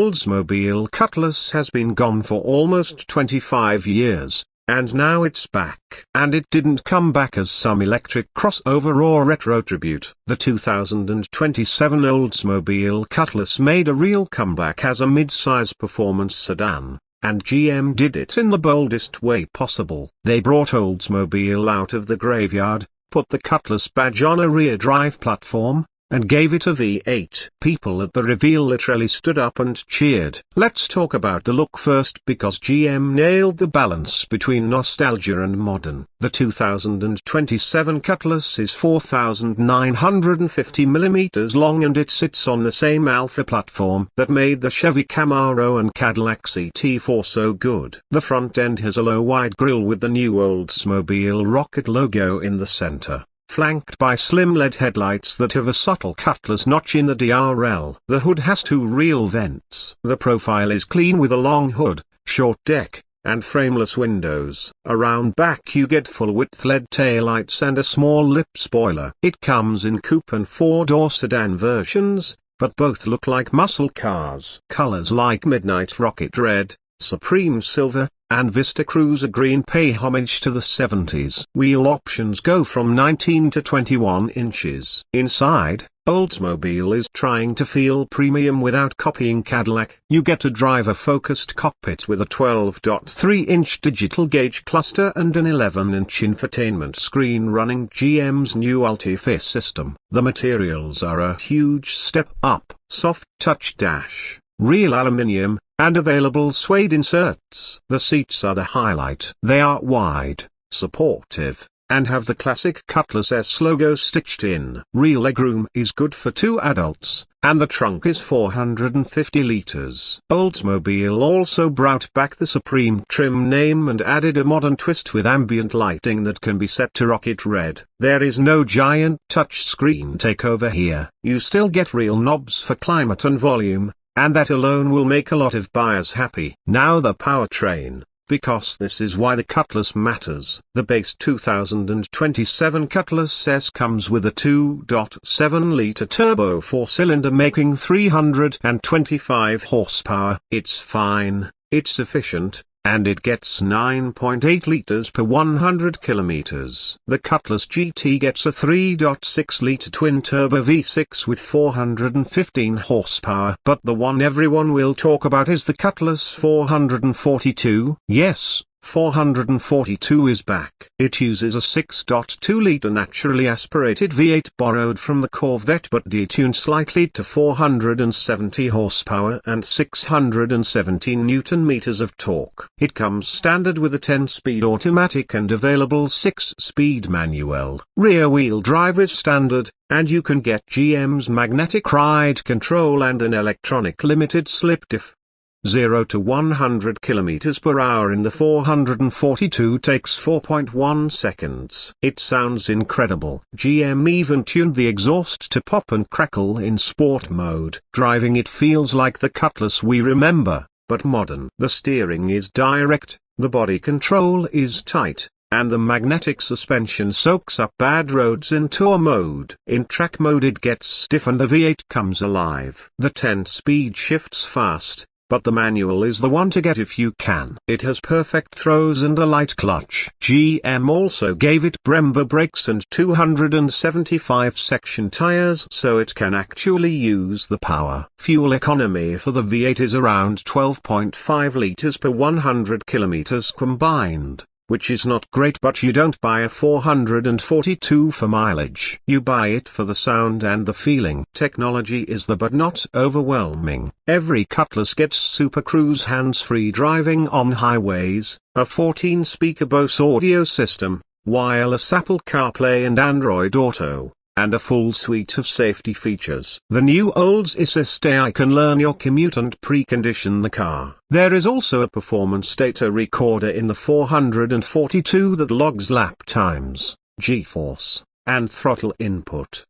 Oldsmobile Cutlass has been gone for almost 25 years, and now it's back. And it didn't come back as some electric crossover or retro tribute. The 2027 Oldsmobile Cutlass made a real comeback as a mid-size performance sedan, and GM did it in the boldest way possible. They brought Oldsmobile out of the graveyard, put the Cutlass badge on a rear drive platform, and gave it a V8. People at the reveal literally stood up and cheered. Let's talk about the look first because GM nailed the balance between nostalgia and modern. The 2027 Cutlass is 4,950 mm long and it sits on the same Alpha platform that made the Chevy Camaro and Cadillac CT4 so good. The front end has a low wide grille with the new Oldsmobile Rocket logo in the center, flanked by slim LED headlights that have a subtle Cutlass notch in the DRL. The hood has two real vents. The profile is clean with a long hood, short deck, and frameless windows. Around back you get full-width LED taillights and a small lip spoiler. It comes in coupe and four-door sedan versions, but both look like muscle cars. Colors like Midnight Rocket Red, Supreme Silver, and Vista Cruiser Green pay homage to the 70s. Wheel options go from 19 to 21 inches. Inside, Oldsmobile is trying to feel premium without copying Cadillac. You get a driver-focused cockpit with a 12.3-inch digital gauge cluster and an 11-inch infotainment screen running GM's new Ultifi system. The materials are a huge step up: soft touch dash, real aluminium, and available suede inserts. The seats are the highlight. They are wide, supportive, and have the classic Cutlass S logo stitched in. Real legroom is good for two adults, and the trunk is 450 liters. Oldsmobile also brought back the Supreme trim name and added a modern twist with ambient lighting that can be set to rocket red. There is no giant touch screen takeover here. You still get real knobs for climate and volume, and that alone will make a lot of buyers happy. Now the powertrain, because this is why the Cutlass matters. The base 2027 Cutlass S comes with a 2.7-liter turbo four-cylinder making 325 horsepower. It's fine, it's efficient, and it gets 9.8 liters per 100 kilometers. The Cutlass GT gets a 3.6-liter twin-turbo V6 with 415 horsepower. But the one everyone will talk about is the Cutlass 442. Yes, 442 is back. It uses a 6.2-liter naturally aspirated V8 borrowed from the Corvette but detuned slightly to 470 horsepower and 617 Newton-meters of torque. It comes standard with a 10-speed automatic and available 6-speed manual. Rear-wheel drive is standard, and you can get GM's magnetic ride control and an electronic limited slip diff. 0 to 100 km per hour in the 442 takes 4.1 seconds. It sounds incredible. GM even tuned the exhaust to pop and crackle in sport mode. Driving it feels like the Cutlass we remember, but modern. The steering is direct, the body control is tight, and the magnetic suspension soaks up bad roads in tour mode. In track mode it gets stiff and the V8 comes alive. The 10-speed shifts fast, but the manual is the one to get if you can. It has perfect throws and a light clutch. GM also gave it Brembo brakes and 275 section tires so it can actually use the power. Fuel economy for the V8 is around 12.5 liters per 100 kilometers combined, which is not great, but you don't buy a 442 for mileage. You buy it for the sound and the feeling. Technology is the but not overwhelming. Every Cutlass gets Super Cruise hands-free driving on highways, a 14-speaker Bose audio system, wireless Apple CarPlay and Android Auto, and a full suite of safety features. The new Olds Assist AI can learn your commute and precondition the car. There is also a performance data recorder in the 442 that logs lap times, G-force, and throttle input.